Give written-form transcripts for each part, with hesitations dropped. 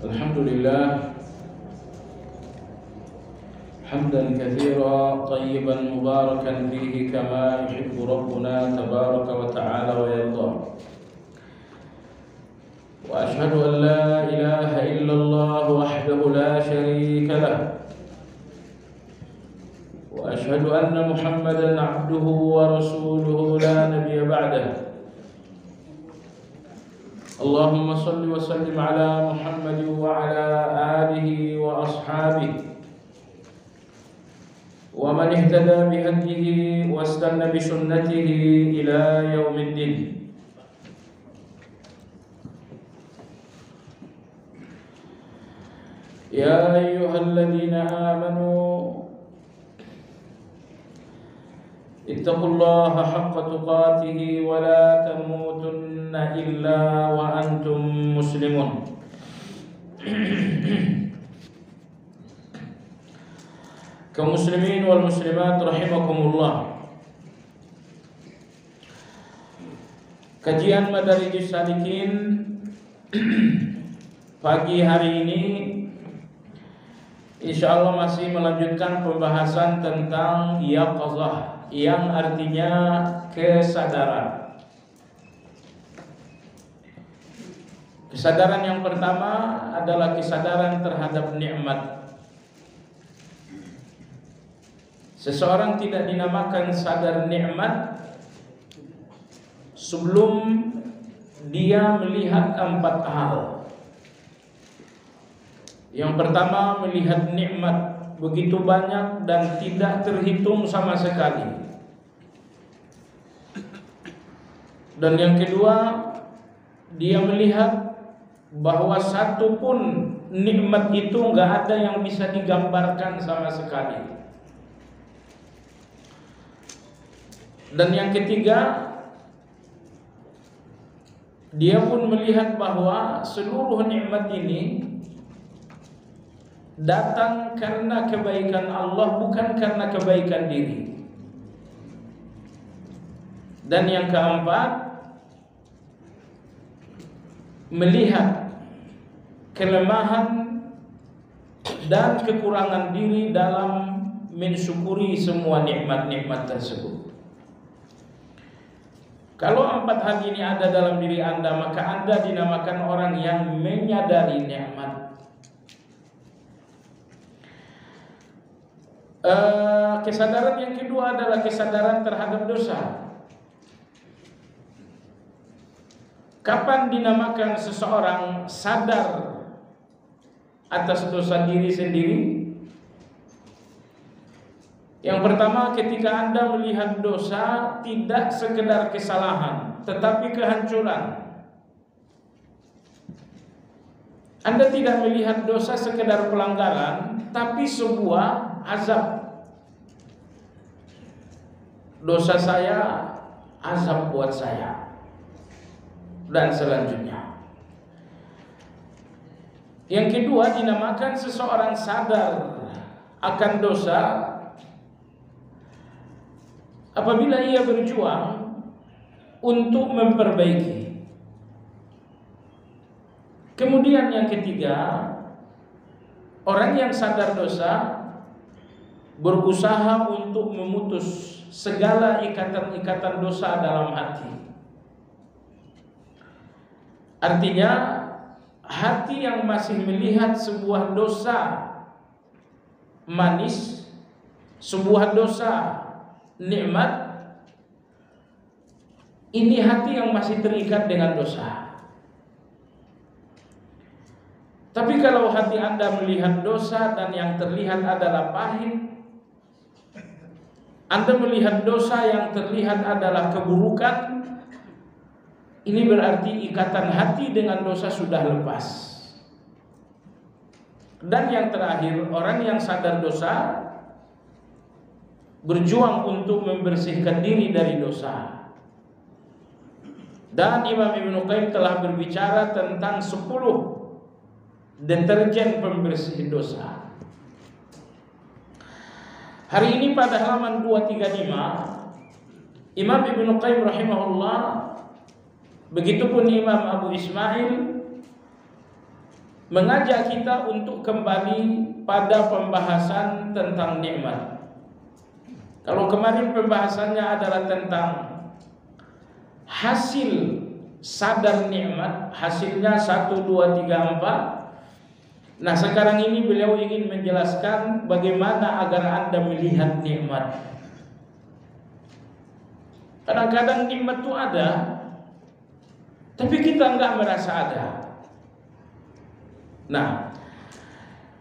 الحمد لله حمدا كثيرا طيبا مباركا فيه كما يحب ربنا تبارك وتعالى ويرضى. وأشهد أن لا إله إلا الله وحده لا شريك له، وأشهد أن محمدا عبده ورسوله لا نبي بعده. اللهم صل وسلم على محمد وعلى آله وأصحابه ومن اهتدى بهديه واستنى بسنته إلى يوم الدين. يا أيها الذين آمنوا اتقوا الله حق تقاته ولا تموتن إلا وأنتم مسلمون. Kaum muslimin wal muslimat rahimakumullah. Kajian Madarijus Salikin pagi hari ini insyaallah masih melanjutkan pembahasan tentang yaqazah, yang artinya kesadaran. Kesadaran yang pertama adalah kesadaran terhadap nikmat. Seseorang tidak dinamakan sadar nikmat sebelum dia melihat 4 hal. Yang pertama, melihat nikmat begitu banyak dan tidak terhitung sama sekali. Dan yang kedua, dia melihat bahwa satu pun nikmat itu enggak ada yang bisa digambarkan sama sekali. Dan yang ketiga, dia pun melihat bahwa seluruh nikmat ini datang karena kebaikan Allah, bukan karena kebaikan diri. Dan yang keempat, melihat kelemahan dan kekurangan diri dalam mensyukuri semua nikmat-nikmat tersebut. Kalau 4 hal ini ada dalam diri Anda, maka Anda dinamakan orang yang menyadari nikmat. Kesadaran yang kedua adalah kesadaran terhadap dosa. Kapan dinamakan seseorang sadar atas dosa diri sendiri? Yang pertama, ketika Anda melihat dosa tidak sekedar kesalahan, tetapi kehancuran. Anda tidak melihat dosa sekedar pelanggaran, tapi sebuah azab. Dosa saya, azab buat saya. Dan selanjutnya. Yang kedua, dinamakan seseorang sadar akan dosa apabila ia berjuang untuk memperbaiki. Kemudian yang ketiga, orang yang sadar dosa berusaha untuk memutus segala ikatan-ikatan dosa dalam hati. Artinya, hati yang masih melihat sebuah dosa manis, sebuah dosa nikmat, ini hati yang masih terikat dengan dosa. Tapi kalau hati Anda melihat dosa dan yang terlihat adalah pahit, Anda melihat dosa yang terlihat adalah keburukan, ini berarti ikatan hati dengan dosa sudah lepas. Dan yang terakhir, orang yang sadar dosa berjuang untuk membersihkan diri dari dosa. Dan Imam Ibnu Qayyim telah berbicara tentang 10 deterjen pembersih dosa. Hari ini pada halaman 235, Imam Ibnu Qayyim rahimahullah, begitupun Imam Abu Ismail mengajak kita untuk kembali pada pembahasan tentang nikmat. Kalau kemarin pembahasannya adalah tentang hasil sadar nikmat, hasilnya 1, 2, 3, 4. Nah sekarang ini beliau ingin menjelaskan bagaimana agar Anda melihat nikmat. Kadang-kadang nikmat itu ada, tapi kita enggak merasa ada. Nah,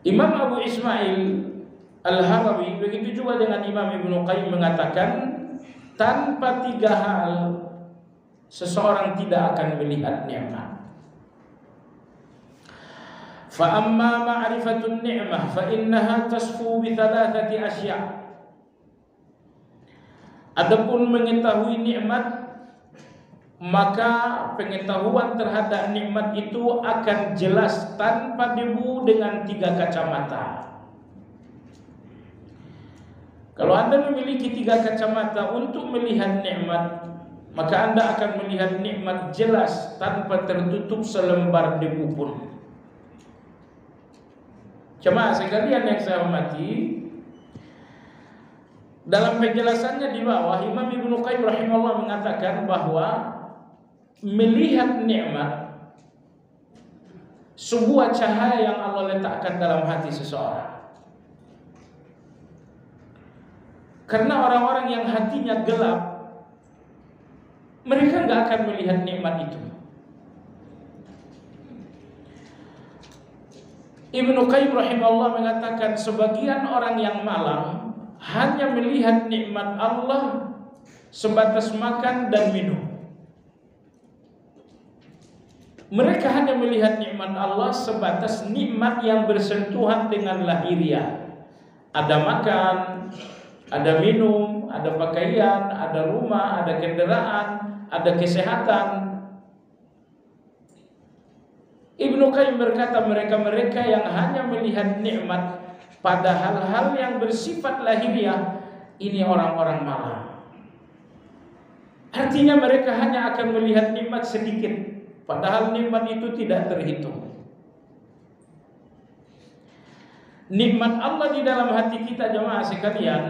Imam Abu Ismail Al-Harawi begitu juga dengan Imam Ibnu Qayyim mengatakan, tanpa 3 hal seseorang tidak akan melihat nikmat. Fa amma ma'rifatun ni'mah fa innaha tasfu bi 3 asya'. Adapun mengetahui nikmat, maka pengetahuan terhadap nikmat itu akan jelas tanpa debu dengan 3 kacamata. Kalau Anda memiliki 3 kacamata untuk melihat nikmat, maka Anda akan melihat nikmat jelas tanpa tertutup selembar debu pun. Jemaah sekalian yang saya hormati, dalam penjelasannya di bawah, Imam Ibnu Qayyim rahimahullah mengatakan bahwa melihat nikmat sebuah cahaya yang Allah letakkan dalam hati seseorang. Karena orang-orang yang hatinya gelap, mereka nggak akan melihat nikmat itu. Ibnu Qayyim rahimahullah mengatakan sebagian orang yang malang hanya melihat nikmat Allah sebatas makan dan minum. Mereka hanya melihat nikmat Allah sebatas nikmat yang bersentuhan dengan lahiriah. Ada makan, ada minum, ada pakaian, ada rumah, ada kendaraan, ada kesehatan. Ibnu Qayyim berkata mereka-mereka yang hanya melihat nikmat pada hal-hal yang bersifat lahiriah, ini orang-orang malang. Artinya mereka hanya akan melihat nikmat sedikit, padahal nikmat itu tidak terhitung. Nikmat Allah di dalam hati kita jemaah sekalian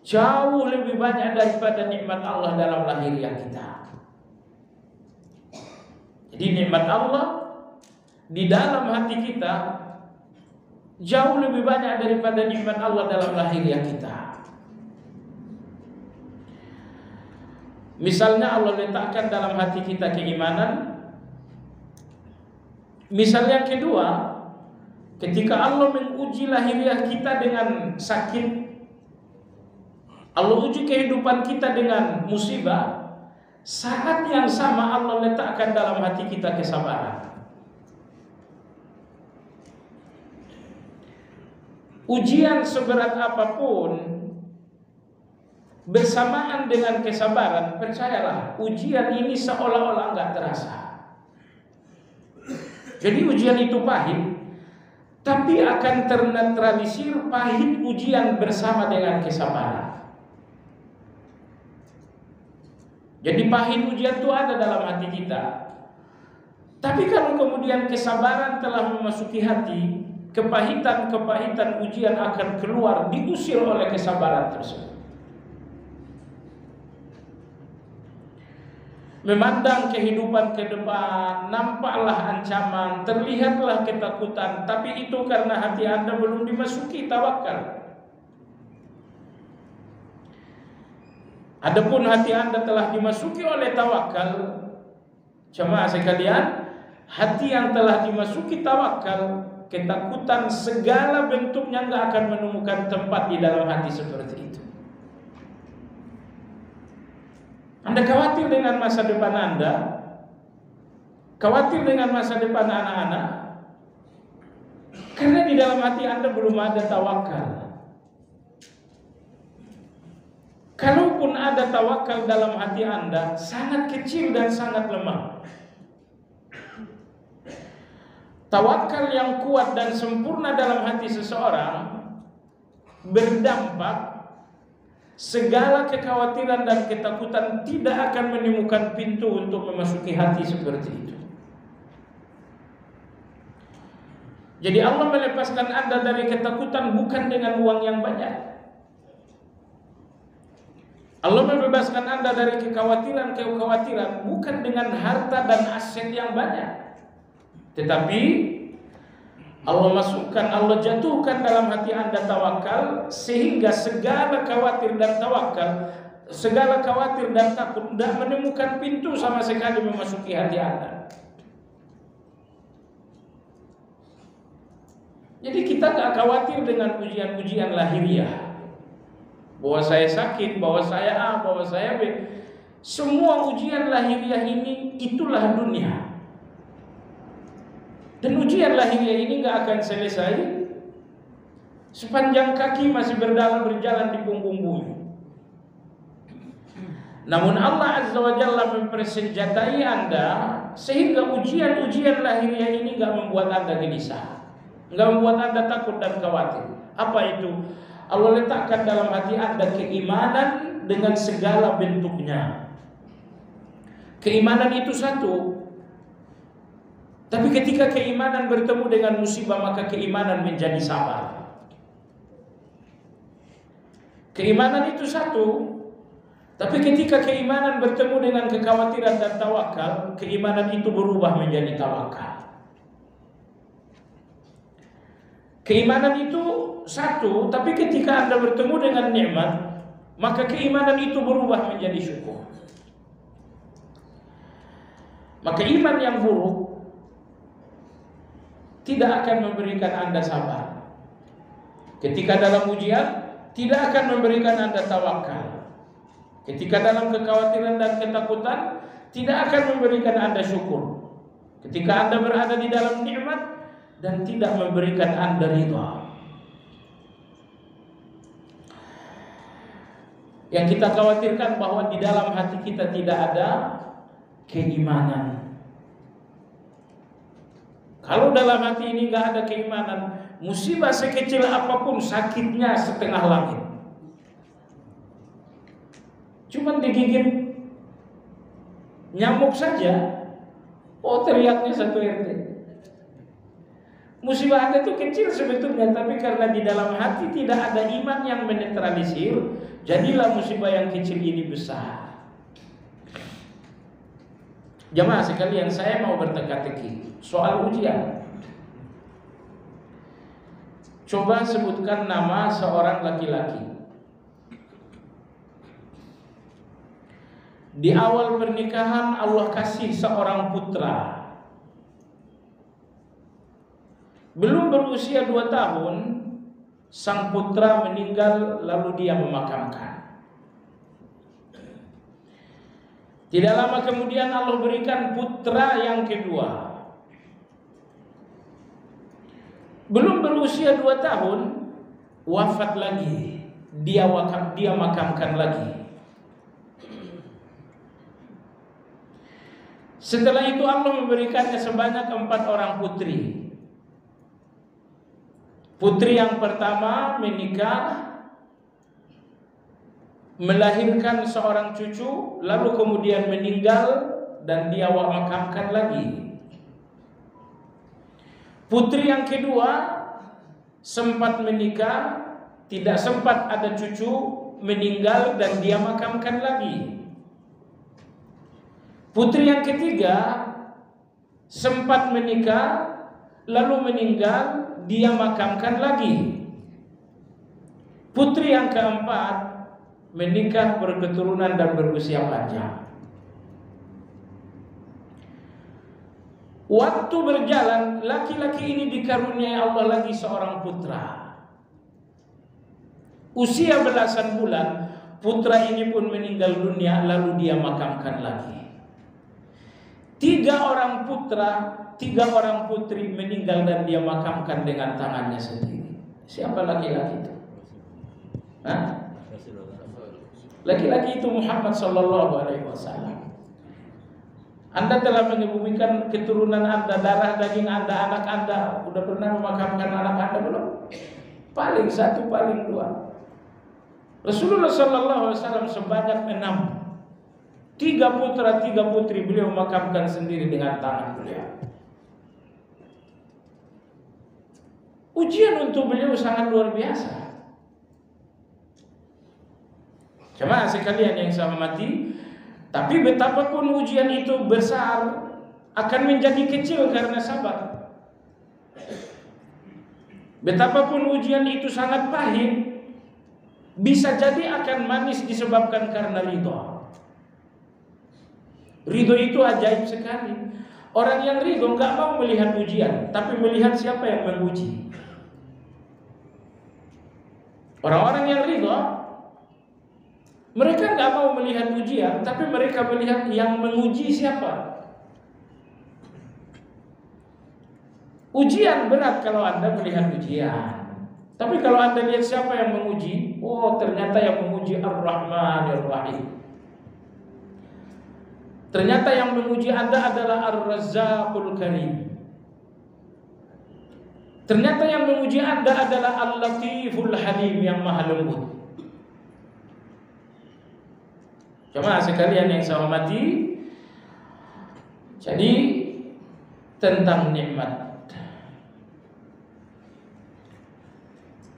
jauh lebih banyak daripada nikmat Allah dalam lahiriah kita. Jadi nikmat Allah di dalam hati kita jauh lebih banyak daripada nikmat Allah dalam lahiriah kita. Misalnya Allah letakkan dalam hati kita keimanan. Misal yang kedua, ketika Allah menguji lahiriah kita dengan sakit, Allah uji kehidupan kita dengan musibah, saat yang sama Allah letakkan dalam hati kita kesabaran. Ujian seberat apapun bersamaan dengan kesabaran, percayalah, ujian ini seolah-olah enggak terasa. Jadi ujian itu pahit, tapi akan ternetralisir pahit ujian bersama dengan kesabaran. Jadi pahit ujian itu ada dalam hati kita. Tapi kalau kemudian kesabaran telah memasuki hati, kepahitan-kepahitan ujian akan keluar, diusir oleh kesabaran tersebut. Memandang kehidupan ke depan, nampaklah ancaman, terlihatlah ketakutan, tapi itu karena hati Anda belum dimasuki tawakal. Adapun hati Anda telah dimasuki oleh tawakal, jemaah sekalian, hati yang telah dimasuki tawakal, ketakutan segala bentuknya enggak akan menemukan tempat di dalam hati seperti itu. Anda khawatir dengan masa depan Anda, khawatir dengan masa depan anak-anak, karena di dalam hati Anda belum ada tawakal. Kalaupun ada tawakal dalam hati Anda, sangat kecil dan sangat lemah. Tawakal yang kuat dan sempurna dalam hati seseorang berdampak segala kekhawatiran dan ketakutan tidak akan menemukan pintu untuk memasuki hati seperti itu. Jadi Allah melepaskan Anda dari ketakutan bukan dengan uang yang banyak. Allah membebaskan Anda dari kekhawatiran bukan dengan harta dan aset yang banyak. Tetapi Allah masukkan, Allah jatuhkan dalam hati Anda tawakal, sehingga segala khawatir dan tawakal, segala khawatir dan takut tidak menemukan pintu sama sekali memasuki hati Anda. Jadi kita gak khawatir dengan ujian-ujian lahiriah, bahwa saya sakit, bahwa saya A, bahwa saya B. Semua ujian lahiriah ini itulah dunia. Dan ujian lahiriah ini gak akan selesai sepanjang kaki masih berjalan di punggung bumi. Namun Allah Azza wa Jalla mempersenjatai Anda sehingga ujian-ujian lahiriah ini gak membuat Anda gelisah, gak membuat Anda takut dan khawatir. Apa itu? Allah letakkan dalam hati Anda keimanan dengan segala bentuknya. Keimanan itu satu, tapi ketika keimanan bertemu dengan musibah, maka keimanan menjadi sabar. Keimanan itu satu, tapi ketika keimanan bertemu dengan kekhawatiran dan tawakal, keimanan itu berubah menjadi tawakal. Keimanan itu satu, tapi ketika Anda bertemu dengan nikmat, maka keimanan itu berubah menjadi syukur. Maka iman yang buruk tidak akan memberikan Anda sabar. Ketika dalam ujian, tidak akan memberikan Anda tawakal. Ketika dalam kekhawatiran dan ketakutan, tidak akan memberikan Anda syukur. Ketika Anda berada di dalam nikmat, dan tidak memberikan Anda ridha. Yang kita khawatirkan bahwa di dalam hati kita tidak ada keimanan. Kalau dalam hati ini nggak ada keimanan, musibah sekecil apapun sakitnya setengah langit. Cuman digigit nyamuk saja, oh teriaknya satu RT. Musibah Anda itu kecil sebetulnya, tapi karena di dalam hati tidak ada iman yang menetralisir, jadilah musibah yang kecil ini besar. Jamaah sekalian, saya mau berteka-teki soal ujian. Coba sebutkan nama seorang laki-laki. Di awal pernikahan Allah kasih seorang putra. Belum berusia 2 tahun, sang putra meninggal lalu dia memakamkan. Tidak lama kemudian Allah berikan putra yang kedua. Belum berusia 2 tahun, wafat lagi. Dia makamkan lagi. Setelah itu Allah memberikannya sebanyak 4 orang putri. Putri yang pertama menikah, melahirkan seorang cucu, lalu kemudian meninggal dan dia makamkan lagi. Putri yang kedua sempat menikah, tidak sempat ada cucu, meninggal dan dia makamkan lagi. Putri yang ketiga sempat menikah, lalu meninggal, dia makamkan lagi. Putri yang keempat menikah, berketurunan dan berusia panjang. Waktu berjalan, laki-laki ini dikaruniai Allah lagi seorang putra. Usia belasan bulan, putra ini pun meninggal dunia, lalu dia makamkan lagi. 3 orang putra, 3 orang putri meninggal dan dia makamkan dengan tangannya sendiri. Siapa laki-laki itu? Hah? Laki-laki itu Muhammad sallallahu alaihi wasallam. Anda telah mengebumikan keturunan Anda, darah daging Anda, anak Anda. Sudah pernah memakamkan anak Anda belum? Paling 1, paling 2. Rasulullah sallallahu alaihi wasallam sebanyak 6. 3 putra, 3 putri beliau makamkan sendiri dengan tangan beliau. Ujian untuk beliau sangat luar biasa. Jemaah sekalian yang saya hormati, tapi betapapun ujian itu besar, akan menjadi kecil karena sabar. Betapapun ujian itu sangat pahit, bisa jadi akan manis disebabkan karena ridho. Ridho itu ajaib sekali. Orang yang ridho nggak mau melihat ujian, tapi melihat siapa yang menguji. Orang-orang yang ridho, mereka nggak mau melihat ujian, tapi mereka melihat yang menguji siapa. Ujian berat kalau Anda melihat ujian, tapi kalau Anda lihat siapa yang menguji, oh ternyata yang menguji Ar-Rahmanir Rahim. Ternyata yang menguji Anda adalah Ar-Razzaqul Karim. Ternyata yang menguji Anda adalah Al-Latiful Halim, yang maha lembut. Jemaah sekalian yang saya hormati, jadi tentang nikmat,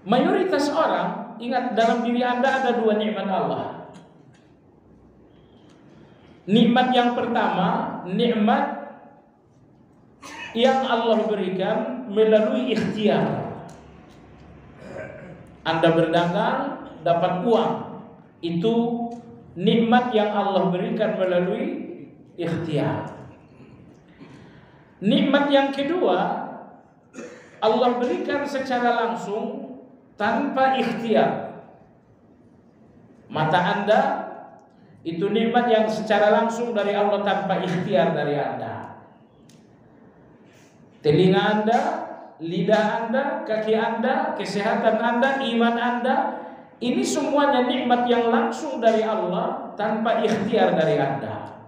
mayoritas orang ingat dalam diri Anda ada dua nikmat Allah. Nikmat yang pertama, nikmat yang Allah berikan melalui ikhtiar. Anda berdagang, dapat uang, itu nikmat yang Allah berikan melalui ikhtiar. Nikmat yang kedua, Allah berikan secara langsung tanpa ikhtiar. Mata Anda itu nikmat yang secara langsung dari Allah tanpa ikhtiar dari Anda. Telinga Anda, lidah Anda, kaki Anda, kesehatan Anda, iman Anda, ini semuanya nikmat yang langsung dari Allah tanpa ikhtiar dari Anda.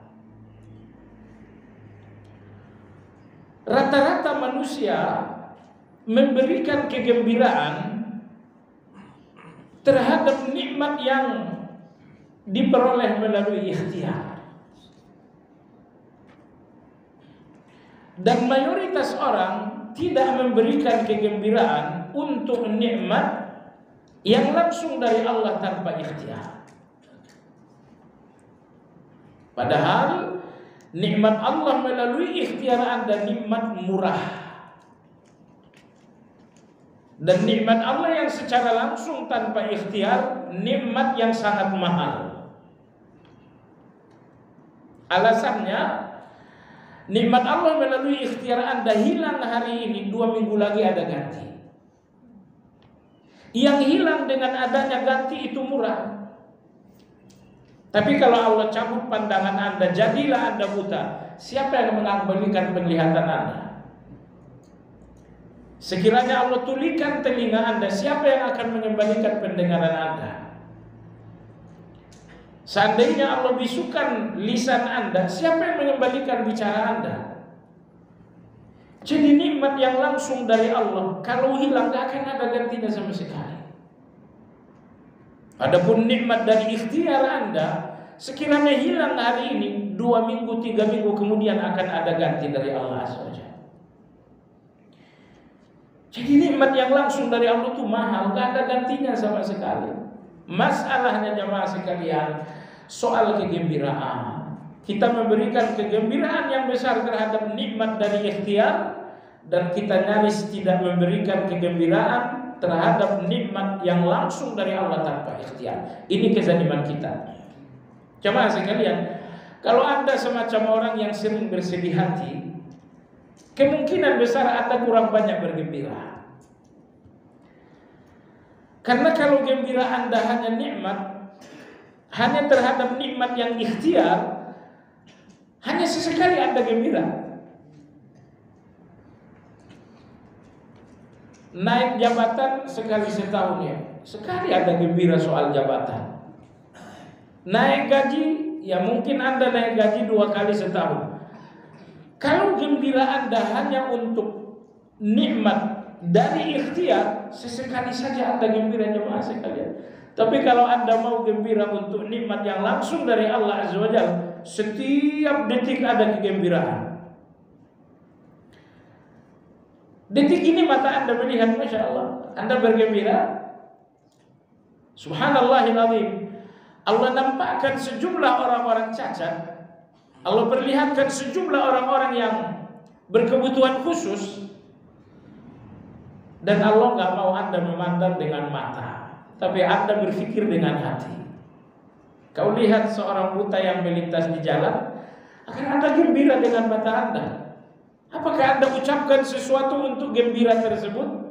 Rata-rata manusia memberikan kegembiraan terhadap nikmat yang diperoleh melalui ikhtiar. Dan mayoritas orang tidak memberikan kegembiraan untuk nikmat yang langsung dari Allah tanpa ikhtiar. Padahal nikmat Allah melalui ikhtiar Anda nikmat murah. Dan nikmat Allah yang secara langsung tanpa ikhtiar nikmat yang sangat mahal. Alasannya, nikmat Allah melalui ikhtiar Anda hilang hari ini, 2 minggu lagi ada ganti. Yang hilang dengan adanya ganti itu murah. Tapi kalau Allah cabut pandangan Anda, jadilah Anda buta, siapa yang mengembalikan penglihatan Anda? Sekiranya Allah tulikan telinga Anda, siapa yang akan mengembalikan pendengaran Anda? Seandainya Allah bisukan lisan Anda, siapa yang mengembalikan bicara Anda? Jadi nikmat yang langsung dari Allah, kalau hilang gak akan ada gantinya sama sekali. Adapun nikmat dari ikhtiar Anda, sekiranya hilang hari ini, 2 minggu, 3 minggu kemudian akan ada ganti dari Allah SWT. Jadi nikmat yang langsung dari Allah itu mahal, gak ada gantinya sama sekali. Masalahnya jemaah sekalian, soal kegembiraan. Kita memberikan kegembiraan yang besar terhadap nikmat dari ikhtiar, dan kita nyaris tidak memberikan kegembiraan terhadap nikmat yang langsung dari Allah tanpa ikhtiar. Ini kezaliman kita. Jemaah sekalian, kalau Anda semacam orang yang sering bersedih hati, kemungkinan besar Anda kurang banyak bergembira. Karena kalau gembira Anda hanya nikmat, hanya terhadap nikmat yang ikhtiar, hanya sesekali Anda gembira. Naik jabatan sekali setahun ya, sekali Anda gembira soal jabatan. Naik gaji, ya mungkin Anda naik gaji 2 kali setahun. Kalau gembira Anda hanya untuk nikmat dari ikhtiar, sesekali saja Anda gembira jemaah sekalian. Tapi kalau Anda mau gembira untuk nikmat yang langsung dari Allah Azza wa Jalla, setiap detik ada kegembiraan. Detik ini mata Anda melihat, Masya Allah, Anda bergembira. Subhanallahil azim. Allah nampakkan sejumlah orang-orang cacat. Allah perlihatkan sejumlah orang-orang yang berkebutuhan khusus. Dan Allah nggak mau Anda memandang dengan mata, tapi Anda berpikir dengan hati. Kau lihat seorang buta yang melintas di jalan, akan Anda gembira dengan mata Anda. Apakah Anda ucapkan sesuatu untuk gembira tersebut?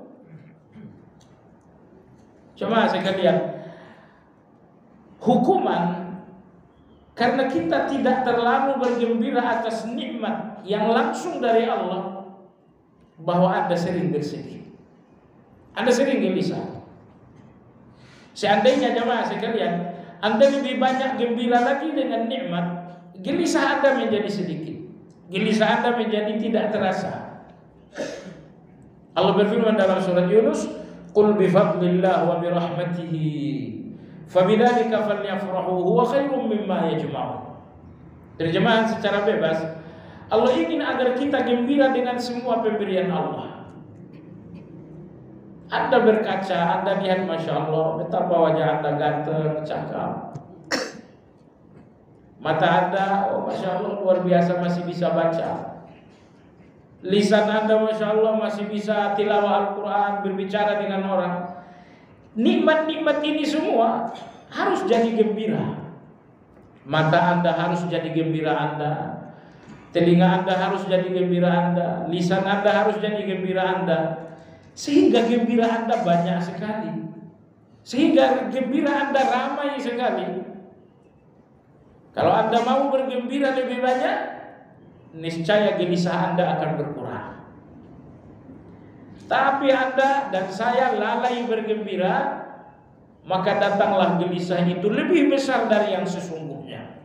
Coba sekalian, hukuman karena kita tidak terlalu bergembira atas nikmat yang langsung dari Allah, bahwa Anda sering bersedih, Anda sering gelisah. Seandainya jemaah sekalian, Anda lebih banyak gembira lagi dengan nikmat, gelisah Anda menjadi sedikit, gelisah Anda menjadi tidak terasa. Allah berfirman dalam surat Yunus, "Qul bi fadlillah wa bi rahmatihi fabidzalika falyafrahu huwa khairum mimma yajma'un." Terjemahan secara bebas, Allah ingin agar kita gembira dengan semua pemberian Allah. Anda berkaca, Anda lihat, Masya Allah, betapa wajah Anda ganteng, cakap. Mata Anda, oh Masya Allah, luar biasa, masih bisa baca. Lisan Anda, Masya Allah, masih bisa tilawah Al-Quran, berbicara dengan orang. Nikmat-nikmat ini semua harus jadi gembira. Mata Anda harus jadi gembira Anda, telinga Anda harus jadi gembira Anda, lisan Anda harus jadi gembira Anda, sehingga gembira Anda banyak sekali, sehingga gembira Anda ramai sekali. Kalau Anda mau bergembira lebih banyak, niscaya gelisah Anda akan berkurang. Tapi Anda dan saya lalai bergembira, maka datanglah gelisah itu lebih besar dari yang sesungguhnya.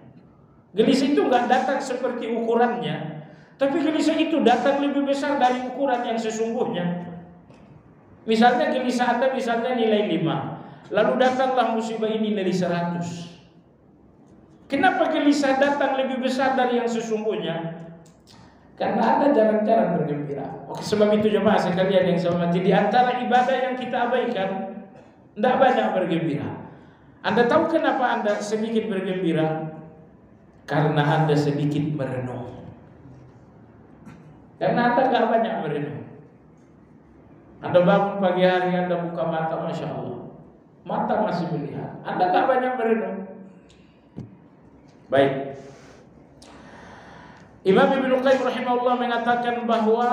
Gelisah itu nggak datang seperti ukurannya, tapi gelisah itu datang lebih besar dari ukuran yang sesungguhnya. Misalnya gelisah Anda misalnya nilai 5, lalu datanglah musibah ini nilai 100. Kenapa gelisah datang lebih besar dari yang sesungguhnya? Karena Anda jarang-jarang bergembira. Oke, sebab itu jemaah sekalian yang saya hormati, di antara ibadah yang kita abaikan, tidak banyak bergembira. Anda tahu kenapa Anda sedikit bergembira? Karena Anda sedikit merenung. Karena Anda tidak banyak merenung. Anda bangun pagi hari, Anda buka mata, Masya Allah, mata masih melihat, Anda tidak banyak merenung. Baik, Imam Ibnu Qayyim rahimahullah mengatakan bahwa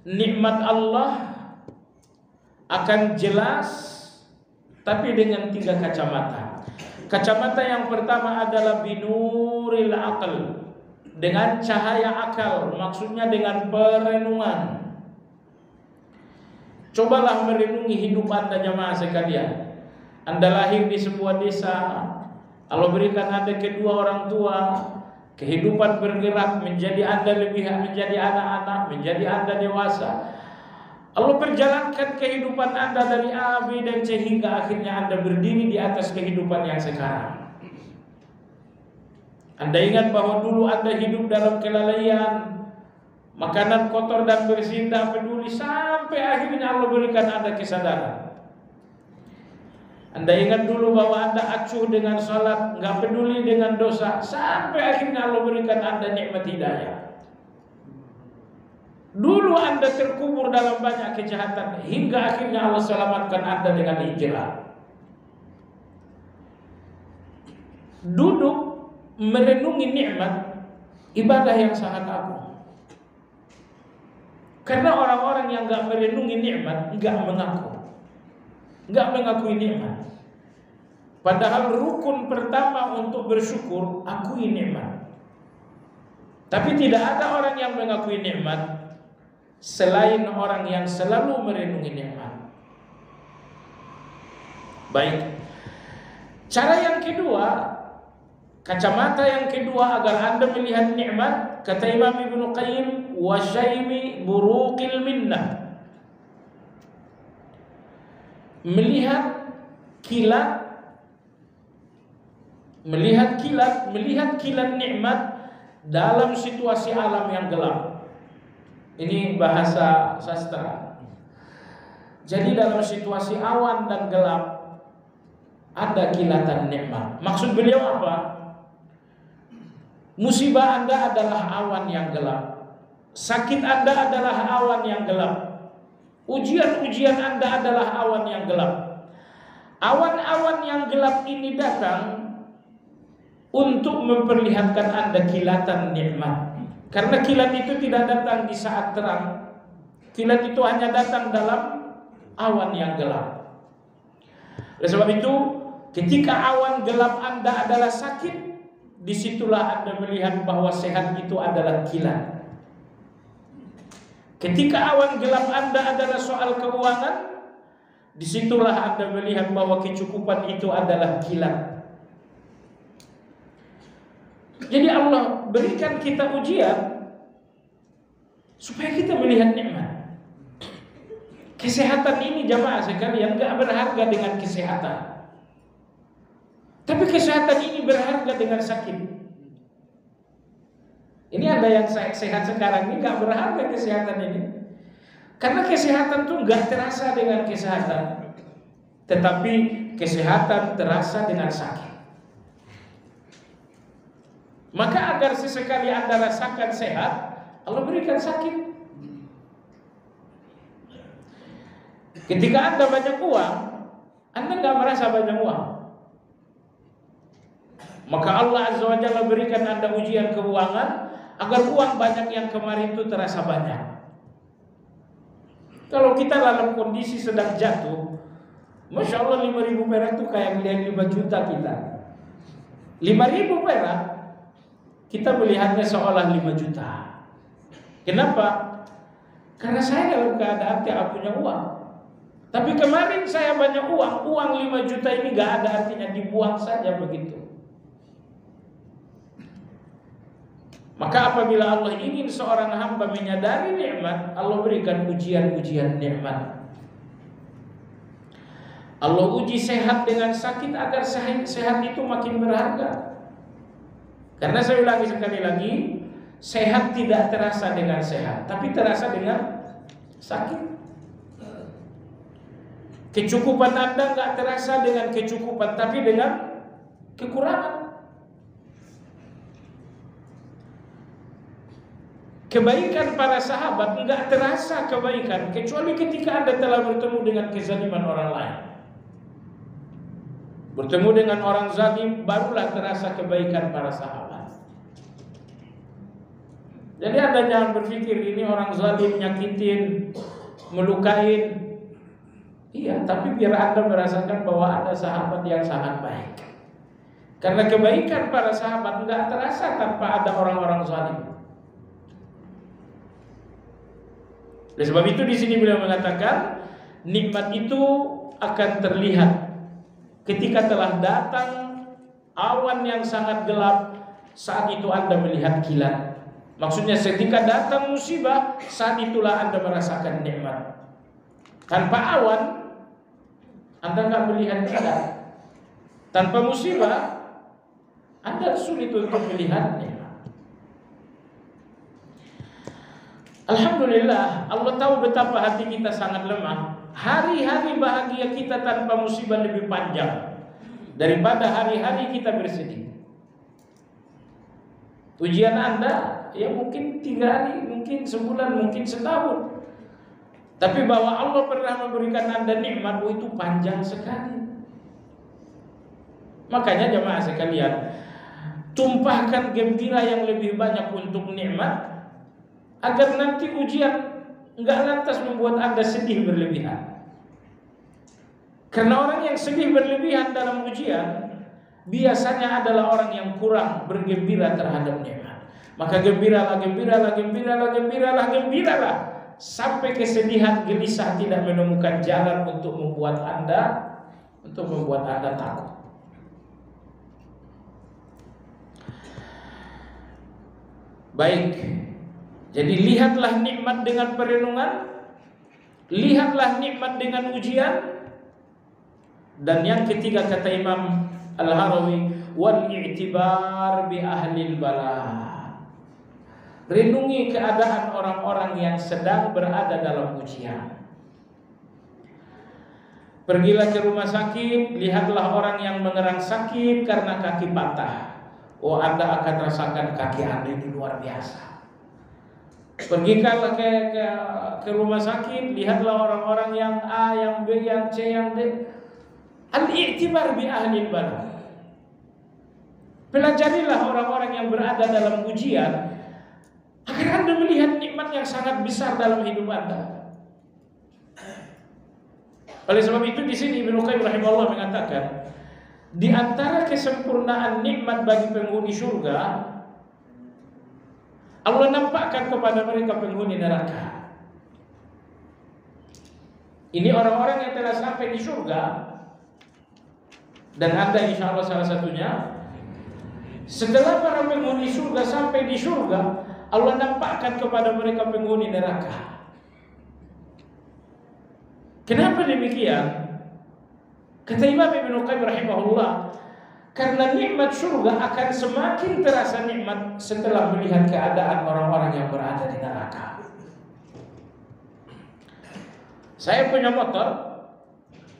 nikmat Allah akan jelas tapi dengan 3 kacamata. Kacamata yang pertama adalah binuril aql, dengan cahaya akal, maksudnya dengan perenungan. Cobalah merenungi hidup Anda jemaah sekalian. Anda lahir di sebuah desa, Allah berikan Anda kedua orang tua, kehidupan bergerak menjadi Anda lebih menjadi anak-anak, menjadi Anda dewasa. Allah perjalankan kehidupan Anda dari A, B, dan C hingga akhirnya Anda berdiri di atas kehidupan yang sekarang. Anda ingat bahwa dulu Anda hidup dalam kelalaian, makanan kotor dan bersih tidak peduli, sampai akhirnya Allah berikan Anda kesadaran. Anda ingat dulu bahwa Anda acuh dengan salat, nggak peduli dengan dosa, sampai akhirnya Allah berikan Anda nikmat hidayah. Dulu Anda terkubur dalam banyak kejahatan, hingga akhirnya Allah selamatkan Anda dengan hijrah. Duduk merenungi nikmat, ibadah yang sangat agung. Karena orang-orang yang nggak merenungi nikmat nggak mengakui nikmat. Padahal rukun pertama untuk bersyukur, akui nikmat. Tapi tidak ada orang yang mengakui nikmat selain orang yang selalu merenungi nikmat. Baik, cara yang kedua, kacamata yang kedua agar Anda melihat nikmat, kata Imam Ibnu Qayyim, wa syaimi buruqil minnah, melihat kilat nikmat dalam situasi alam yang gelap. Ini bahasa sastra. Jadi dalam situasi awan dan gelap ada kilatan nikmat. Maksud beliau apa? Musibah Anda adalah awan yang gelap. Sakit Anda adalah awan yang gelap. Ujian-ujian Anda adalah awan yang gelap. Awan-awan yang gelap ini datang untuk memperlihatkan Anda kilatan nikmat. Karena kilat itu tidak datang di saat terang. Kilat itu hanya datang dalam awan yang gelap. Oleh sebab itu, ketika awan gelap Anda adalah sakit, disitulah Anda melihat bahwa sehat itu adalah kilat. Ketika awan gelap Anda adalah soal keuangan, disitulah Anda melihat bahwa kecukupan itu adalah kilat. Jadi Allah berikan kita ujian supaya kita melihat nikmat. Kesehatan ini jamaah sekalian gak berharga dengan kesehatan. Tapi kesehatan ini berharga dengan sakit. Ini ada yang sehat sekarang ini gak berharga kesehatan ini. Karena kesehatan tuh gak terasa dengan kesehatan, tetapi kesehatan terasa dengan sakit. Maka agar sesekali Anda rasakan sehat, Allah berikan sakit. Ketika Anda banyak uang, Anda gak merasa banyak uang. Maka Allah Azza wa Jalla berikan Anda ujian keuangan agar uang banyak yang kemarin itu terasa banyak. Kalau kita dalam kondisi sedang jatuh, Masya Allah 5.000 perak itu kayak melihat 5 juta kita. 5.000 perak kita melihatnya seolah 5 juta. Kenapa? Karena saya dalam keadaan tidak punya uang. Tapi kemarin saya banyak uang. Uang 5 juta ini gak ada artinya, dibuang saja begitu. Maka apabila Allah ingin seorang hamba menyadari nikmat, Allah berikan ujian-ujian nikmat. Allah uji sehat dengan sakit agar sehat itu makin berharga. Karena saya ulangi sekali lagi, sehat tidak terasa dengan sehat, tapi terasa dengan sakit. Kecukupan Anda gak terasa dengan kecukupan, tapi dengan kekurangan. Kebaikan para sahabat gak terasa kebaikan kecuali ketika Anda telah bertemu dengan kezaliman orang lain. Bertemu dengan orang zalim, barulah terasa kebaikan para sahabat. Jadi Anda jangan berpikir ini orang zalim, nyakitin, melukain. Iya, tapi biar Anda merasakan bahwa ada sahabat yang sangat baik. Karena kebaikan para sahabat enggak terasa tanpa ada orang-orang zalim. Oleh sebab itu di sini beliau mengatakan nikmat itu akan terlihat ketika telah datang awan yang sangat gelap. Saat itu Anda melihat kilat. Maksudnya ketika datang musibah, saat itulah Anda merasakan nikmat. Tanpa awan Anda nggak melihat kilat. Tanpa musibah Anda sulit untuk melihat nikmat. Alhamdulillah, Allah tahu betapa hati kita sangat lemah. Hari-hari bahagia kita tanpa musibah lebih panjang daripada hari-hari kita bersedih. Ujian Anda ya mungkin 3 hari, mungkin sebulan, mungkin setahun. Tapi bahwa Allah pernah memberikan Anda nikmat, itu panjang sekali. Makanya jemaah sekalian, tumpahkan gembira yang lebih banyak untuk nikmat, agar nanti ujian enggak lantas membuat Anda sedih berlebihan. Karena orang yang sedih berlebihan dalam ujian biasanya adalah orang yang kurang bergembira terhadap nikmat. Maka gembiralah, gembiralah, gembiralah, gembiralah, gembiralah, sampai kesedihan, gelisah tidak menemukan jalan untuk membuat Anda takut. Baik. Jadi lihatlah nikmat dengan perenungan, lihatlah nikmat dengan ujian. Dan yang ketiga kata Imam Al-Harawi, wal i'tibar bi ahlil bala. Renungi keadaan orang-orang yang sedang berada dalam ujian. Pergilah ke rumah sakit, lihatlah orang yang mengerang sakit karena kaki patah. Oh, Anda akan rasakan kaki Anda ini luar biasa. Pergilah ke rumah sakit, lihatlah orang-orang yang A, yang B, yang C, yang D. Al-i'tibar bi ahli balad. Pelajarilah orang-orang yang berada dalam ujian agar Anda melihat nikmat yang sangat besar dalam hidup Anda. Oleh sebab itu di sini Ibnu Qayyim rahimahullah mengatakan, di antara kesempurnaan nikmat bagi penghuni surga, Allah nampakkan kepada mereka penghuni neraka. Ini orang-orang yang telah sampai di surga, dan Anda insya Allah salah satunya. Setelah para penghuni surga sampai di surga, Allah nampakkan kepada mereka penghuni neraka. Kenapa demikian? Kata Imam Ibnu Qayyim rahimahullah, karena nikmat surga akan semakin terasa nikmat setelah melihat keadaan orang-orang yang berada di neraka. Saya punya motor,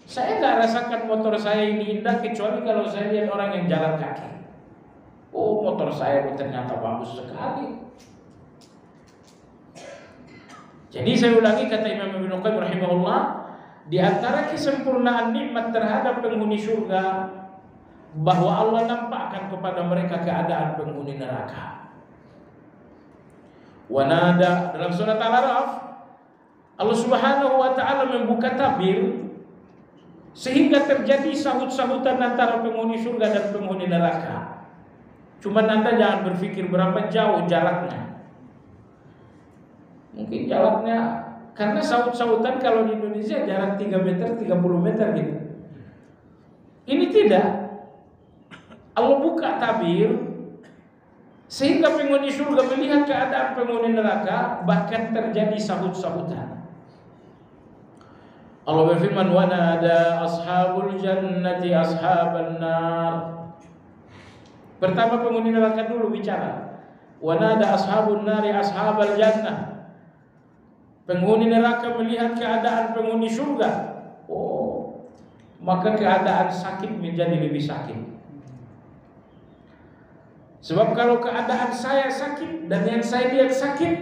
saya nggak rasakan motor saya ini indah kecuali kalau saya lihat orang yang jalan kaki. Oh, motor saya ternyata bagus sekali. Jadi saya ulangi kata Imam Ibnu Qayyim rahimahullah, di antara kesempurnaan nikmat terhadap penghuni surga bahwa Allah nampakkan kepada mereka keadaan penghuni neraka. Wanada dalam surat Al-A'raf, Allah Subhanahu wa taala membuka tabir sehingga terjadi sahut-sahutan antara penghuni surga dan penghuni neraka. Cuma Anda jangan berpikir berapa jauh jaraknya. Mungkin jaraknya, karena sahut-sahutan kalau di Indonesia jarak 3 meter, 30 meter gitu. Ini tidak. Allah buka tabir sehingga penghuni surga melihat keadaan penghuni neraka, bahkan terjadi sahut-sahutan. Allah berfirman, wa nada ashabul jannati ashaban nar. Pertama penghuni neraka dulu bicara. Wa nada ashabun nari ashabal jannah. Penghuni neraka melihat keadaan penghuni surga. Oh, maka keadaan sakit menjadi lebih sakit. Sebab kalau keadaan saya sakit dan yang saya lihat sakit,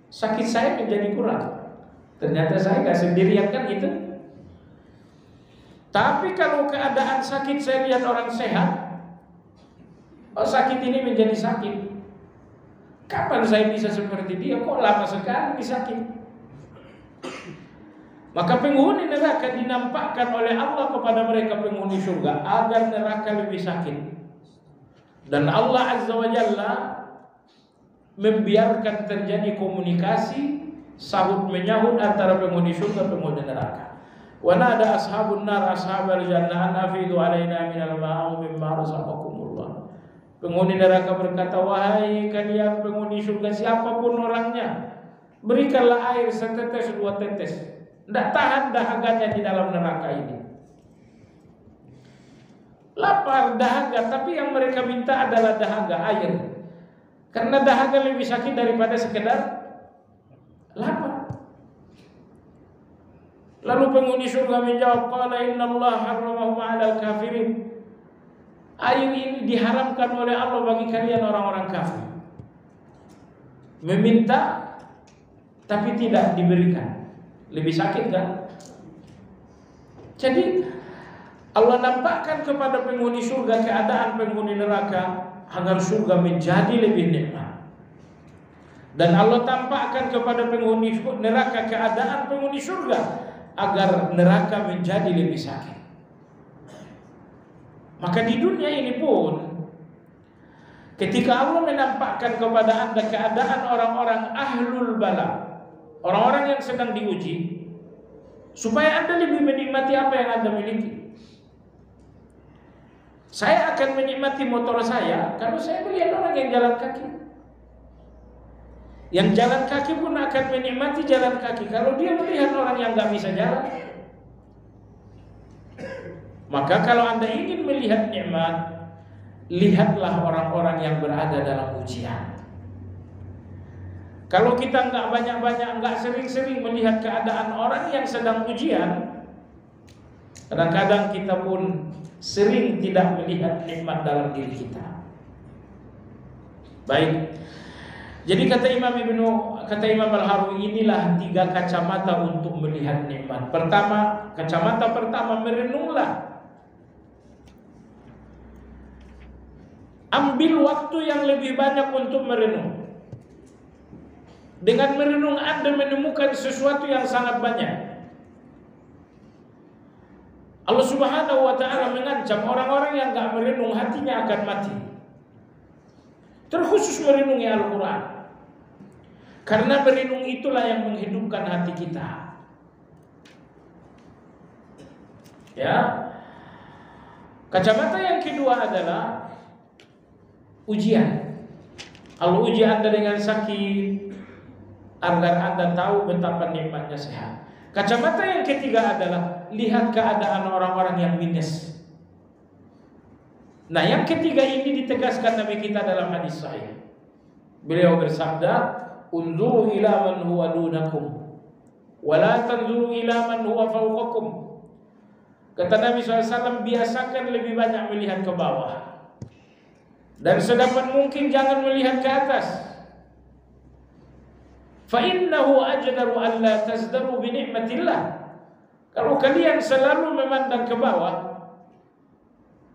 sakit saya menjadi kurang. Ternyata saya gak sendirian kan itu. Tapi kalau keadaan sakit saya lihat orang sehat, oh sakit ini menjadi sakit. Kapan saya bisa seperti dia? Kok lama sekali sakit? Maka penghuni neraka dinampakkan oleh Allah kepada mereka penghuni surga agar neraka lebih sakit. Dan Allah Azza wa Jalla membiarkan terjadi komunikasi sahut menyahut antara penghuni surga dan penghuni neraka. Wa nada ashabun nar ashabal jannah an afidu alaina minal ma'i mimma razaqakumullah. Penghuni neraka berkata, wahai kalian penghuni surga siapapun orangnya, berikanlah air setetes 2 tetes. Tidak tahan dahaganya di dalam neraka ini. Lapar, dahaga, tapi yang mereka minta adalah dahaga, air. Karena dahaga lebih sakit daripada sekedar lapar. Lalu penghuni surga menjawab, qala innallaha harramahu 'alal kafirin. Air ini diharamkan oleh Allah bagi kalian orang-orang kafir. Meminta tapi tidak diberikan, lebih sakit kan? Jadi Allah nampakkan kepada penghuni surga keadaan penghuni neraka agar surga menjadi lebih nikmat. Dan Allah tampakkan kepada penghuni neraka keadaan penghuni surga agar neraka menjadi lebih sakit. Maka di dunia ini pun, ketika Allah menampakkan kepada Anda keadaan orang-orang ahlul bala, orang-orang yang sedang diuji, supaya Anda lebih menikmati apa yang Anda miliki. Saya akan menikmati motor saya kalau saya melihat orang yang jalan kaki. Yang jalan kaki pun akan menikmati jalan kaki kalau dia melihat orang yang gak bisa jalan. Maka kalau Anda ingin melihat nikmat, lihatlah orang-orang yang berada dalam ujian. Kalau kita nggak banyak-banyak, nggak sering-sering melihat keadaan orang yang sedang ujian, kadang-kadang kita pun sering tidak melihat nikmat dalam diri kita. Baik. Jadi kata Imam Al-Harwi, inilah 3 kacamata untuk melihat nikmat. Pertama, kacamata pertama, merenunglah. Ambil waktu yang lebih banyak untuk merenung. Dengan merenung Anda menemukan sesuatu yang sangat banyak. Allah Subhanahu wa ta'ala mengancam orang-orang yang gak merenung, hatinya akan mati. Terkhusus merenungi Al-Quran. Karena merenung itulah yang menghidupkan hati kita. Ya. Kacamata yang kedua adalah ujian. Allah uji Anda dengan sakit agar Anda tahu betapa nikmatnya sehat. Kacamata yang ketiga adalah lihat keadaan orang-orang yang minus. Nah, yang ketiga ini ditegaskan Nabi kita dalam hadis sahih. Beliau bersabda, "Unzuru ila man huwa dunakum, wa la tanzuru ila man huwa fawqakum." Kata Nabi SAW, biasakan lebih banyak melihat ke bawah, dan sedapat mungkin jangan melihat ke atas. فَإِنَّهُ أَجْدَرُ أَلَّا تَزْدَرُوا بِنِعْمَةِ اللَّهِ. Kalau kalian selalu memandang ke bawah,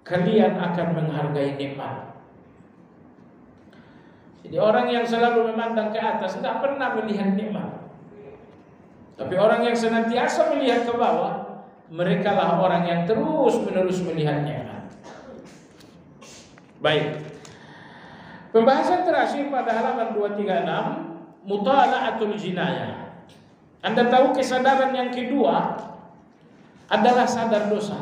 kalian akan menghargai nikmat. Jadi orang yang selalu memandang ke atas tidak pernah melihat nikmat. Tapi orang yang senantiasa melihat ke bawah, mereka lah orang yang terus-menerus melihat nikmat. Baik. Pembahasan terakhir pada halaman 236, mutala'atul jinayah. Anda tahu kesadaran yang kedua adalah sadar dosa.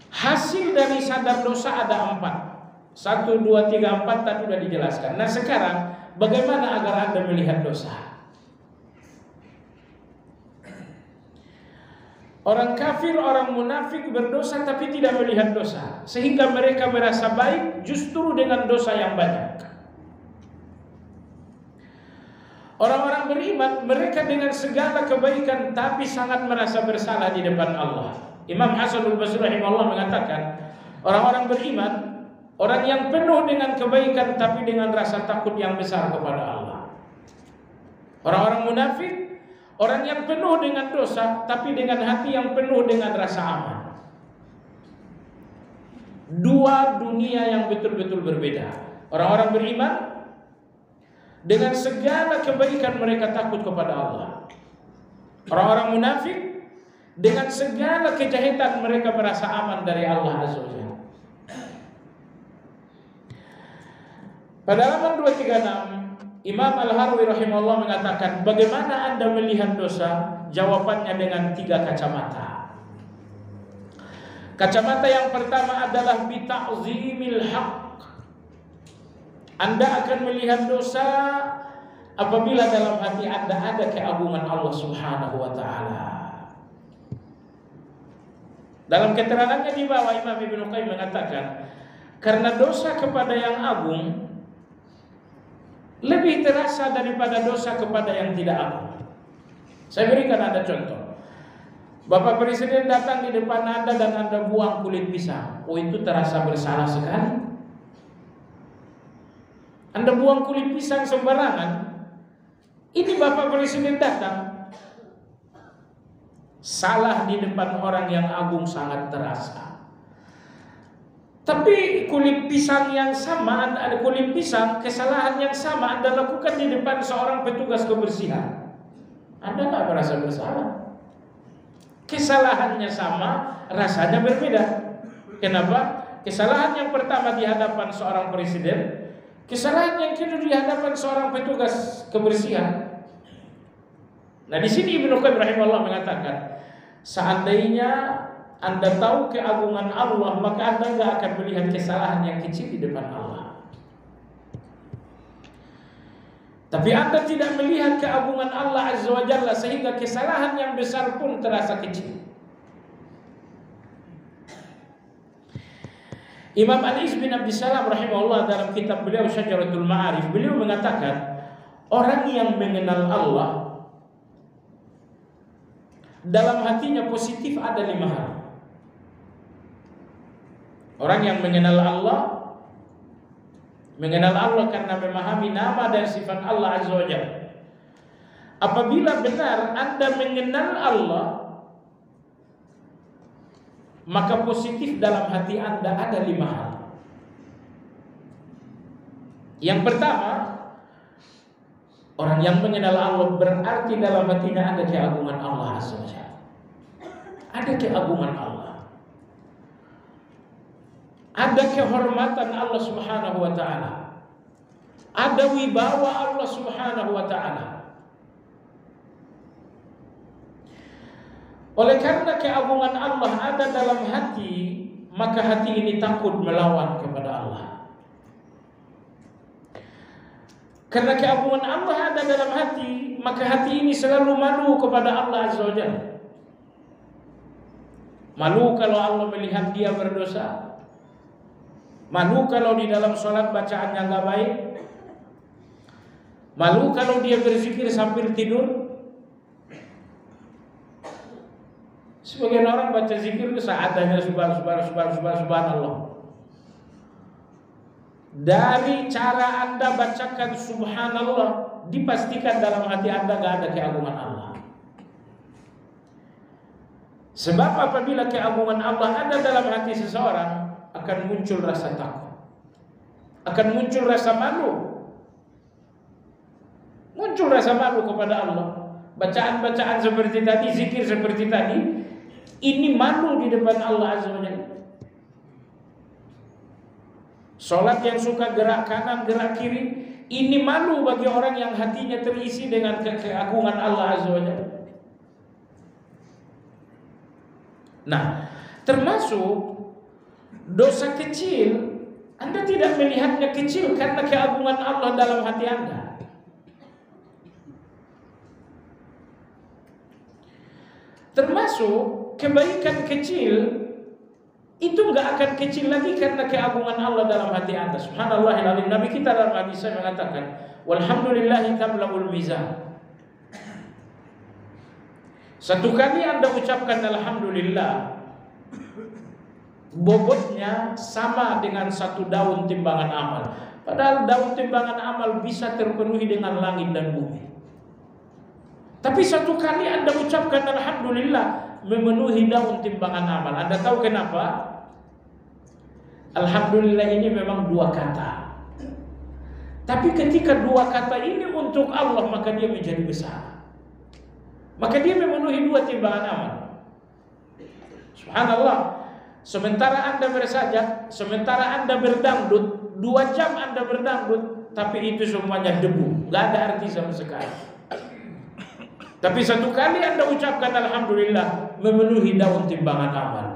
Hasil dari sadar dosa ada 4. 1, 2, 3, 4 tadi sudah dijelaskan. Nah sekarang bagaimana agar Anda melihat dosa? Orang kafir, orang munafik berdosa tapi tidak melihat dosa, sehingga mereka merasa baik justru dengan dosa yang banyak. Orang-orang beriman, mereka dengan segala kebaikan tapi sangat merasa bersalah di depan Allah. Imam Hasanul Basri rahimahullah mengatakan, orang-orang beriman, orang yang penuh dengan kebaikan tapi dengan rasa takut yang besar kepada Allah. Orang-orang munafik, orang yang penuh dengan dosa tapi dengan hati yang penuh dengan rasa aman. Dua dunia yang betul-betul berbeda. Orang-orang beriman, dengan segala kebaikan mereka takut kepada Allah. Orang-orang munafik, dengan segala kejahatan mereka merasa aman dari Allah Azza wa Jalla. Pada halaman 236, Imam Al-Harwi rahimahullah mengatakan, bagaimana Anda melihat dosa? Jawabannya dengan 3 kacamata. Kacamata yang pertama adalah bita'zimil haqq. Anda akan melihat dosa apabila dalam hati Anda ada keagungan Allah Subhanahu wa ta'ala. Dalam keterangannya di bawah, Imam Ibnu Qayyim mengatakan, karena dosa kepada yang agung lebih terasa daripada dosa kepada yang tidak agung. Saya berikan Anda contoh. Bapak Presiden datang di depan Anda dan Anda buang kulit pisang. Oh, itu terasa bersalah sekali. Anda buang kulit pisang sembarangan. Ini Bapak Presiden datang. Salah di depan orang yang agung sangat terasa. Tapi kulit pisang yang sama, ada kulit pisang, kesalahan yang sama Anda lakukan di depan seorang petugas kebersihan, Anda nggak merasa bersalah. Kesalahannya sama, rasanya berbeda. Kenapa? Kesalahan yang pertama di hadapan seorang presiden, kesalahan yang kedua di hadapan seorang petugas kebersihan. Nah, di sini Ibnu Qayyim rahimahullah mengatakan, seandainya Anda tahu keagungan Allah, maka Anda tidak akan melihat kesalahan yang kecil di depan Allah. Tapi Anda tidak melihat keagungan Allah Azza wa Jalla, sehingga kesalahan yang besar pun terasa kecil. Imam Ali bin Abdissalam rahimahullah dalam kitab beliau Syajaratul Ma'arif, beliau mengatakan orang yang mengenal Allah dalam hatinya positif ada 5 hal. Orang yang mengenal Allah karena memahami nama dan sifat Allah Azza wa Jalla. Apabila benar Anda mengenal Allah, maka positif dalam hati Anda ada 5 hal. Yang pertama, orang yang mengenal Allah berarti dalam hatinya ada keagungan Allah Azza wa Jalla. Ada keagungan Allah. Ada kehormatan Allah Subhanahu wa taala. Ada wibawa Allah Subhanahu wa taala. Oleh karena keagungan Allah ada dalam hati, maka hati ini takut melawan kepada Allah. Karena keagungan Allah ada dalam hati, maka hati ini selalu malu kepada Allah Azza wa Jalla. Malu kalau Allah melihat dia berdosa. Malu kalau di dalam sholat bacaannya nggak baik. Malu kalau dia berzikir sambil tidur. Sebagian orang baca zikir seadanya subhanallah. Dari cara Anda bacakan subhanallah, dipastikan dalam hati Anda nggak ada keagungan Allah. Sebab apabila keagungan Allah ada dalam hati seseorang, akan muncul rasa takut, akan muncul rasa malu, muncul rasa malu kepada Allah. Bacaan-bacaan seperti tadi, zikir seperti tadi, ini malu di depan Allah Azza wa Jalla. Salat yang suka gerak kanan, gerak kiri, ini malu bagi orang yang hatinya terisi dengan keagungan Allah Azza wa Jalla. Nah, termasuk dosa kecil, Anda tidak melihatnya kecil karena keagungan Allah dalam hati Anda. Termasuk kebaikan kecil itu nggak akan kecil lagi karena keagungan Allah dalam hati Anda. Subhanallahil Nabi kita dalam hadis mengatakan, walhamdulillahi tamla'ul mizan. Satu kali Anda ucapkan alhamdulillah, bobotnya sama dengan 1 daun timbangan amal. Padahal daun timbangan amal bisa terpenuhi dengan langit dan bumi. Tapi satu kali Anda ucapkan alhamdulillah, memenuhi daun timbangan amal. Anda tahu kenapa? Alhamdulillah ini memang 2 kata. Tapi ketika 2 kata ini untuk Allah, maka dia menjadi besar. Maka dia memenuhi 2 timbangan amal. Subhanallah. Sementara Anda bersajak, sementara Anda berdangdut, 2 jam Anda berdangdut, tapi itu semuanya debu, gak ada arti sama sekali. Tapi 1 kali Anda ucapkan alhamdulillah, memenuhi daun timbangan amal.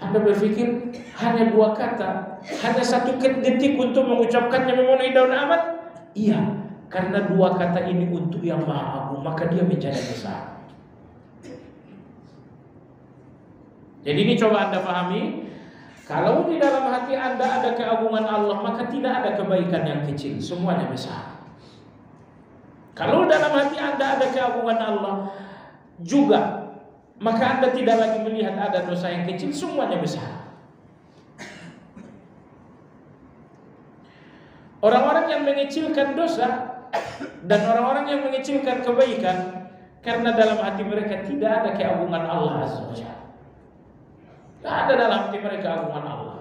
Anda berpikir hanya 2 kata, hanya 1 detik untuk mengucapkannya memenuhi daun amal? Iya, karena 2 kata ini untuk yang maha agung, maka dia menjadi besar. Jadi ini coba Anda pahami, kalau di dalam hati Anda ada keagungan Allah, maka tidak ada kebaikan yang kecil, semuanya besar. Kalau dalam hati Anda ada keagungan Allah juga, maka Anda tidak lagi melihat ada dosa yang kecil, semuanya besar. Orang-orang yang mengecilkan dosa dan orang-orang yang mengecilkan kebaikan, karena dalam hati mereka tidak ada keagungan Allah Azza wa Jalla. Tidak ada dalam hati mereka keagungan Allah,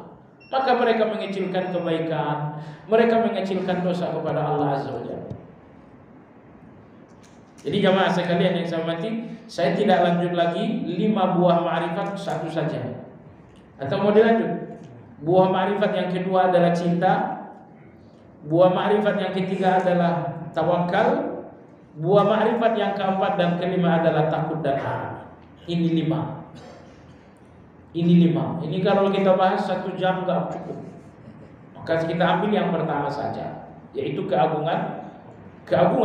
maka mereka mengecilkan kebaikan, mereka mengecilkan dosa kepada Allah Azza wa Jalla. Jadi jamaah sekalian yang saya hormati, saya tidak lanjut lagi 5 buah ma'rifat, 1 saja. Atau mau dilanjut? Buah ma'rifat yang kedua adalah cinta, buah ma'rifat yang ketiga adalah tawakal, buah ma'rifat yang keempat dan kelima adalah takut dan harap. Ini 5. Ini 5. Ini kalau kita bahas 1 jam nggak cukup. Maka kita ambil yang pertama saja, yaitu keagungan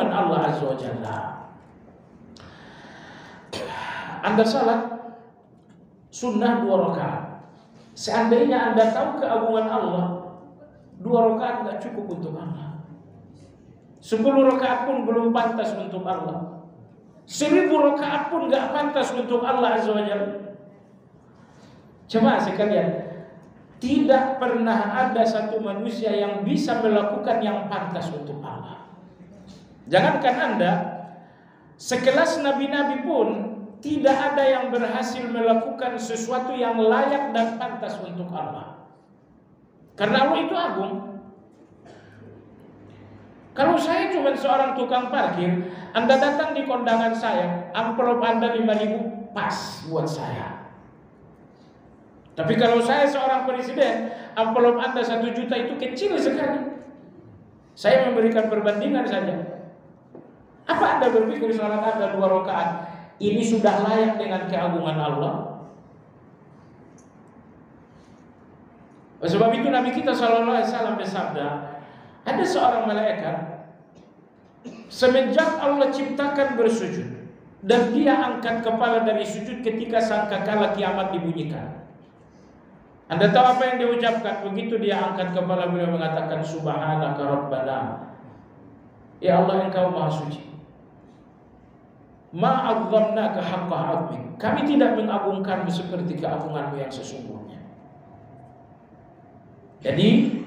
Allah Azza wa Jalla. Anda salat sunnah 2 rakaat, Seandainya Anda tahu keagungan Allah, 2 rakaat nggak cukup untuk Allah. 10 rakaat pun belum pantas untuk Allah. 1000 rakaat pun nggak pantas untuk Allah Azza wa Jalla. Jemaah sekalian, tidak pernah ada satu manusia yang bisa melakukan yang pantas untuk Allah. Jangankan Anda, sekelas nabi-nabi pun tidak ada yang berhasil melakukan sesuatu yang layak dan pantas untuk Allah. Karena Allah itu agung. Kalau saya cuma seorang tukang parkir, Anda datang di kondangan saya, amplop Anda 5.000 pas buat saya. Tapi kalau saya seorang presiden, amplop Anda 1 juta itu kecil sekali. Saya memberikan perbandingan saja. Apa Anda berpikir salat Anda 2 rakaat ini sudah layak dengan keagungan Allah? Sebab itu Nabi kita SAW bersabda, ada seorang malaikat semenjak Allah ciptakan bersujud, dan dia angkat kepala dari sujud ketika sangkakala kiamat dibunyikan. Anda tahu apa yang dia ucapkan? Begitu dia angkat kepala, beliau mengatakan, Subhanaka Rabbana, ya Allah Engkau Maha Suci. Ma'azzamnaka haqqa 'azmik, kami tidak mengagungkanmu seperti keagunganmu yang sesungguhnya. Jadi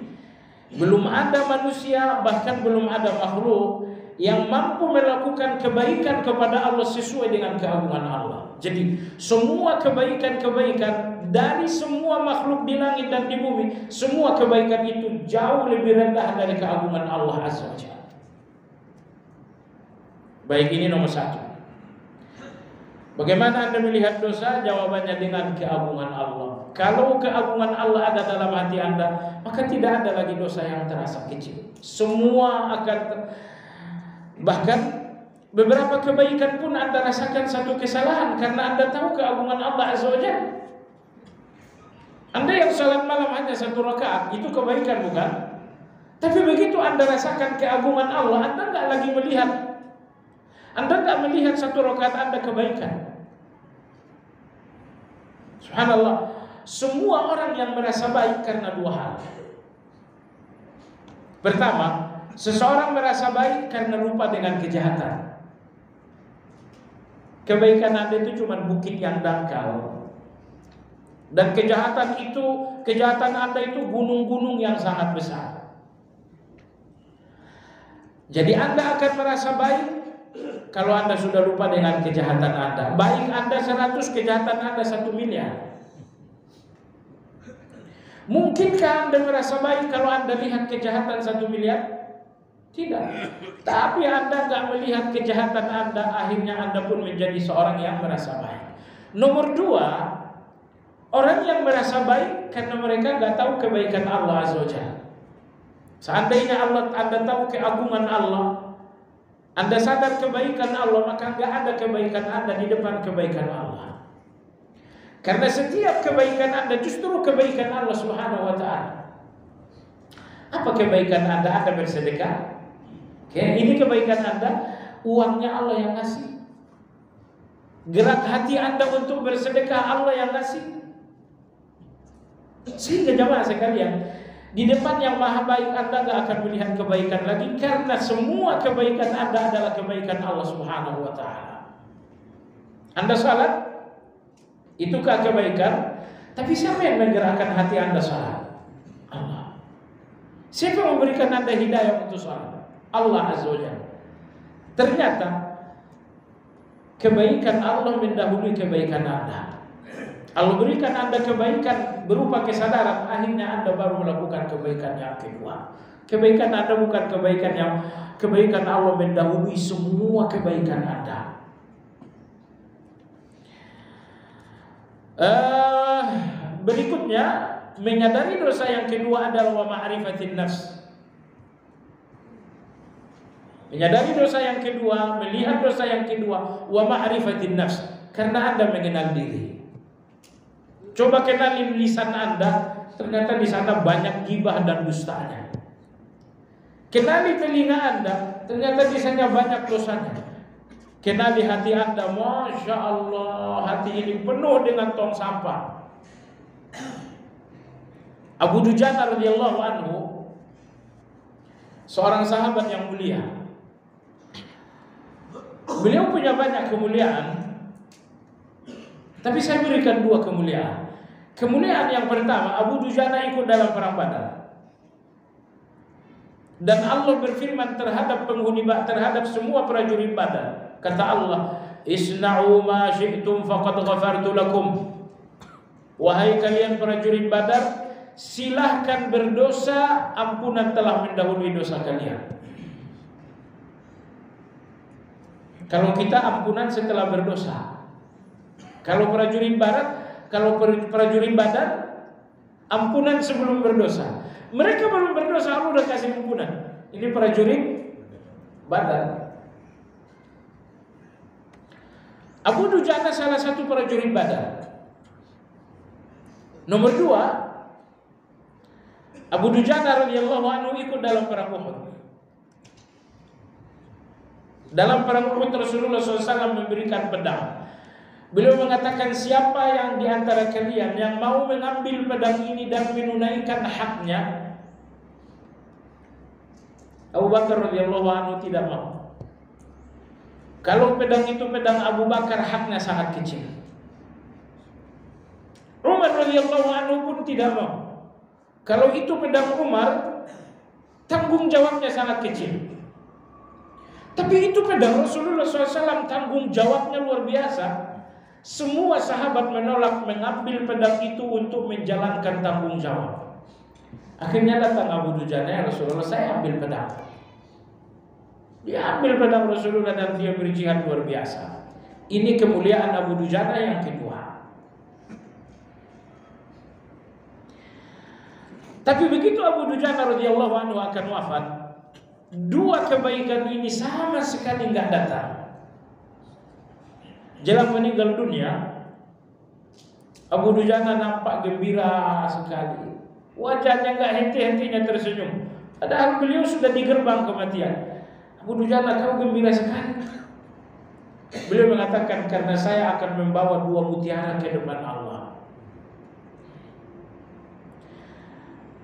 belum ada manusia, bahkan belum ada makhluk yang mampu melakukan kebaikan kepada Allah sesuai dengan keagungan Allah. Jadi semua kebaikan-kebaikan dari semua makhluk di langit dan di bumi, semua kebaikan itu jauh lebih rendah dari keagungan Allah Azza wa Jalla. Baik, ini nomor 1. Bagaimana Anda melihat dosa? Jawabannya dengan keagungan Allah. Kalau keagungan Allah ada dalam hati Anda, maka tidak ada lagi dosa yang terasa kecil. Semua akan bahkan beberapa kebaikan pun Anda rasakan satu kesalahan karena Anda tahu keagungan Allah Azza wa Jalla. Anda yang salat malam hanya 1 rakaat, itu kebaikan bukan? Tapi begitu Anda rasakan keagungan Allah, Anda nggak lagi melihat, Anda nggak melihat 1 rakaat Anda kebaikan. Subhanallah, semua orang yang merasa baik karena 2 hal. Pertama, seseorang merasa baik karena lupa dengan kejahatan. Kebaikan Anda itu cuma bukit yang dangkal. Dan kejahatan Anda itu gunung-gunung yang sangat besar. Jadi Anda akan merasa baik kalau Anda sudah lupa dengan kejahatan Anda. Baik Anda 100, kejahatan Anda 1 miliar. Mungkinkah Anda merasa baik kalau Anda lihat kejahatan 1 miliar? Tidak. Tapi Anda nggak melihat kejahatan Anda, akhirnya Anda pun menjadi seorang yang merasa baik. Nomor 2, orang yang merasa baik karena mereka nggak tahu kebaikan Allah Azza wa Jalla. Seandainya Anda tahu keagungan Allah, Anda sadar kebaikan Allah, maka nggak ada kebaikan Anda di depan kebaikan Allah. Karena setiap kebaikan Anda justru kebaikan Allah Subhanahu wa Ta'ala. Apa kebaikan Anda? Anda bersedekah. Ini kebaikan Anda, uangnya Allah yang ngasih. Gerak hati Anda untuk bersedekah, Allah yang ngasih. Sehingga jamaah sekalian, di depan yang maha baik Anda gak akan melihat kebaikan lagi, karena semua kebaikan Anda adalah kebaikan Allah Subhanahu wa Ta'ala. Anda salat, itukah kebaikan? Tapi siapa yang menggerakkan hati Anda salat? Allah. Siapa yang memberikan Anda hidayah untuk salat? Allah Azza wa Jalla. Ternyata kebaikan Allah mendahului kebaikan Anda. Allah berikan Anda kebaikan berupa kesadaran, akhirnya Anda baru melakukan kebaikan yang kedua. Kebaikan Anda bukan kebaikan Allah mendahului semua kebaikan Anda. Berikutnya, menyadari dosa yang kedua adalah wa ma'rifatin nafs. Menyadari dosa yang kedua, melihat dosa yang kedua, wa ma'rifatin nafs, karena Anda mengenal diri. Coba kenali lisan Anda, ternyata di sana banyak gibah dan dustanya. Kenali telinga Anda, ternyata di sana banyak dosanya. Kenali hati Anda, Masya Allah, hati ini penuh dengan tong sampah. Abu Dujana radhiyallahu anhu, seorang sahabat yang mulia. Beliau punya banyak kemuliaan, tapi saya berikan dua kemuliaan. Kemuliaan yang pertama, Abu Dujana ikut dalam perang Badar. Dan Allah berfirman terhadap penghuni terhadap semua prajurit Badar. Kata Allah, "Isna'u ma syi'tum faqad ghafartu lakum." Wahai kalian prajurit Badar, silahkan berdosa, ampunan telah mendahului dosa kalian. Kalau kita ampunan setelah berdosa. Kalau prajurit prajurit Badar, ampunan sebelum berdosa. Mereka belum berdosa, Allah udah kasih ampunan. Ini prajurit Badar. Abu Dujana salah satu prajurit Badar. Nomor dua, Abu Dujana radhiyallahu anhu ikut dalam perang Uhud. Dalam perang Uhud Rasulullah SAW memberikan pedang. Beliau mengatakan, siapa yang di antara kalian yang mau mengambil pedang ini dan menunaikan haknya? Abu Bakar radhiyallahu anhu tidak mau. Kalau pedang itu pedang Abu Bakar, haknya sangat kecil. Umar radhiyallahu anhu pun tidak mau. Kalau itu pedang Umar, tanggung jawabnya sangat kecil. Tapi itu pedang Rasulullah SAW, tanggung jawabnya luar biasa. Semua sahabat menolak mengambil pedang itu untuk menjalankan tanggung jawab. Akhirnya datang Abu Dujana, "Ya Rasulullah, saya ambil pedang." Dia ambil pedang Rasulullah dan dia berjihad luar biasa. Ini kemuliaan Abu Dujana yang kedua. Tapi begitu Abu Dujana radhiyallahu anhu akan wafat, dua kebaikan ini sama sekali nggak datang. Jelang meninggal dunia, Abu Dujana nampak gembira sekali. Wajahnya nggak henti-hentinya tersenyum. Padahal beliau sudah di gerbang kematian. Abu Dujana, kau gembira sekali. Beliau mengatakan, karena saya akan membawa dua mutiara ke depan Allah.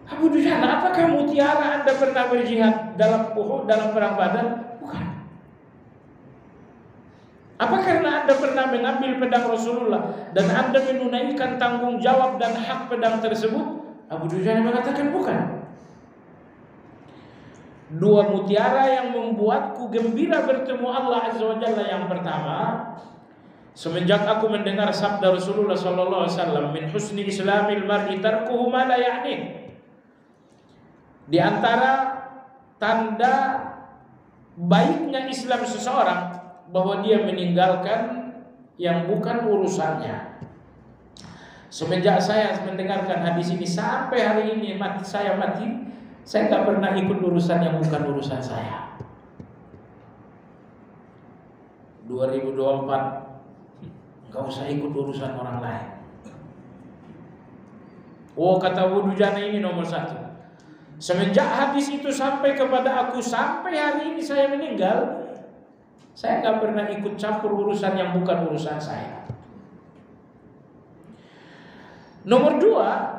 Abu Dujana, apakah mutiara Anda pernah berjihad dalam Uhud, dalam perang Badar? Bukan. Apa karena Anda pernah mengambil pedang Rasulullah dan Anda menunaikan tanggung jawab dan hak pedang tersebut? Abu Dujana mengatakan bukan. Dua mutiara yang membuatku gembira bertemu Allah Azza wa Jalla yang pertama, semenjak aku mendengar sabda Rasulullah sallallahu alaihi wasallam, "Min husni islamil mar'i tarkuhu ma la ya'ni." Di antara tanda baiknya Islam seseorang bahwa dia meninggalkan yang bukan urusannya. Semenjak saya mendengarkan hadis ini sampai hari ini saya mati, saya nggak pernah ikut urusan yang bukan urusan saya. 2024 nggak usah ikut urusan orang lain. Oh, kata Abu Dujana, ini nomor satu. Semenjak hadis itu sampai kepada aku, sampai hari ini saya meninggal, saya nggak pernah ikut campur urusan yang bukan urusan saya. Nomor dua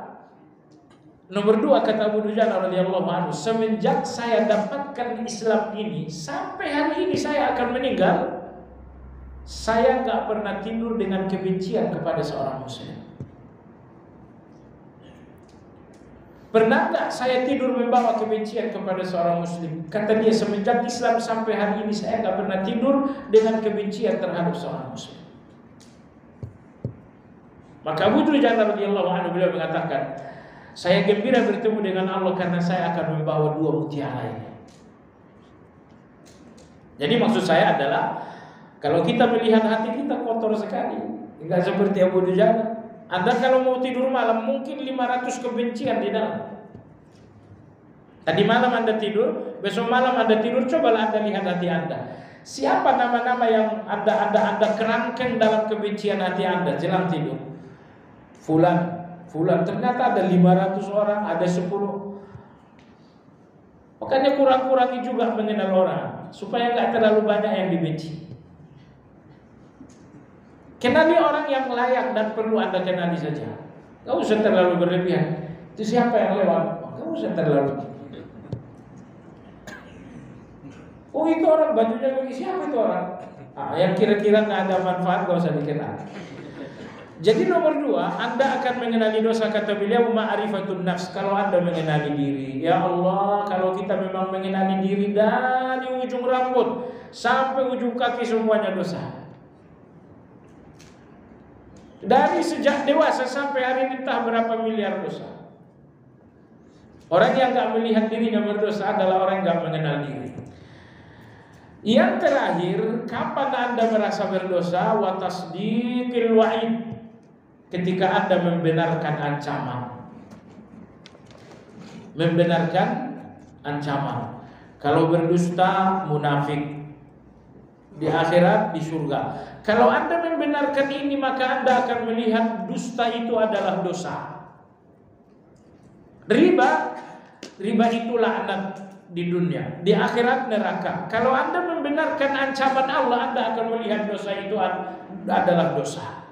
kata Abu Dujana radhiyallahu anhu, semenjak saya dapatkan Islam ini sampai hari ini saya akan meninggal, saya nggak pernah tidur dengan kebencian kepada seorang muslim. Pernah nggak saya tidur membawa kebencian kepada seorang muslim? Kata dia, semenjak Islam sampai hari ini saya nggak pernah tidur dengan kebencian terhadap seorang muslim. Maka Abu Dujana radhiyallahu anhu beliau mengatakan, saya gembira bertemu dengan Allah karena saya akan membawa dua mutiara ini. Jadi maksud saya adalah, kalau kita melihat hati kita kotor sekali, nggak seperti Abu Dujana. Anda kalau mau tidur malam mungkin 500 kebencian di dalam. Tadi malam Anda tidur, besok malam Anda tidur, cobalah Anda lihat hati Anda. Siapa nama-nama yang Anda kerangkeng dalam kebencian hati Anda jelang tidur? Fulan, ternyata ada 500 orang, ada 10. Makanya kurang-kurangi juga mengenal orang, supaya nggak terlalu banyak yang dibenci. Kenali orang yang layak dan perlu Anda kenali saja. Gak usah terlalu berlebihan. Itu siapa yang lewat? Kamu usah terlalu. Oh itu orang bajunya begini, siapa itu orang? Yang kira-kira nggak ada manfaat gak usah dikenal. Jadi nomor 2, Anda akan mengenali dosa, kata beliau, ma'rifatun nafs, kalau Anda mengenali diri. Ya Allah, kalau kita memang mengenali diri dari ujung rambut sampai ujung kaki semuanya dosa. Dari sejak dewasa sampai hari ini entah berapa miliar dosa. Orang yang gak melihat dirinya berdosa adalah orang yang gak mengenal diri. Yang terakhir, kapan Anda merasa berdosa? Wa tasdiqil wa'id, ketika Anda membenarkan ancaman. Membenarkan ancaman. Kalau berdusta, munafik. Di akhirat, di surga. Kalau Anda membenarkan ini, maka Anda akan melihat dusta itu adalah dosa. Riba itu laknat di dunia, di akhirat neraka. Kalau Anda membenarkan ancaman Allah, Anda akan melihat dosa itu adalah dosa.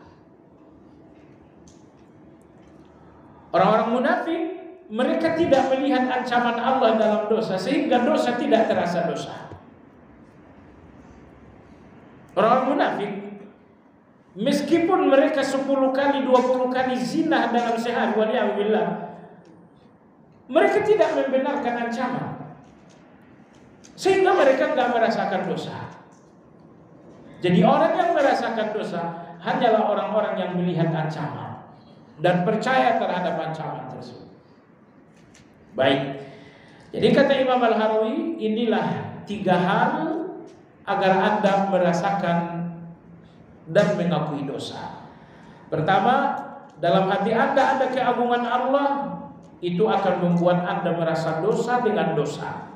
Orang-orang munafik, mereka tidak melihat ancaman Allah dalam dosa, sehingga dosa tidak terasa dosa. Orang munafik, meskipun mereka 10 kali, 20 kali zina dalam sehari, waliyahulillah, mereka tidak membenarkan ancaman, sehingga mereka tidak merasakan dosa. Jadi orang yang merasakan dosa hanyalah orang-orang yang melihat ancaman dan percaya terhadap ancaman tersebut. Baik. Jadi kata Imam Al-Harawi, inilah 3 hal agar Anda merasakan dan mengakui dosa. Pertama, dalam hati Anda ada keagungan Allah, itu akan membuat Anda merasa dosa dengan dosa.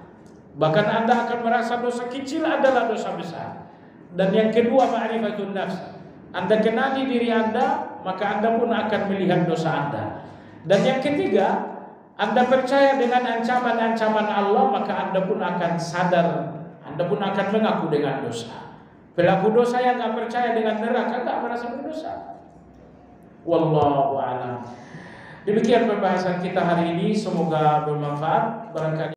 Bahkan Anda akan merasa dosa kecil adalah dosa besar. Dan yang kedua, ma'rifatun nafs. Anda kenali diri Anda, maka Anda pun akan melihat dosa Anda. Dan yang ketiga, Anda percaya dengan ancaman-ancaman Allah, maka Anda pun akan sadar, Anda pun akan mengaku dengan dosa. Pelaku dosa yang tidak percaya dengan neraka tidak merasa berdosa. Wallahu a'lam. Demikian pembahasan kita hari ini, semoga bermanfaat. Barangkali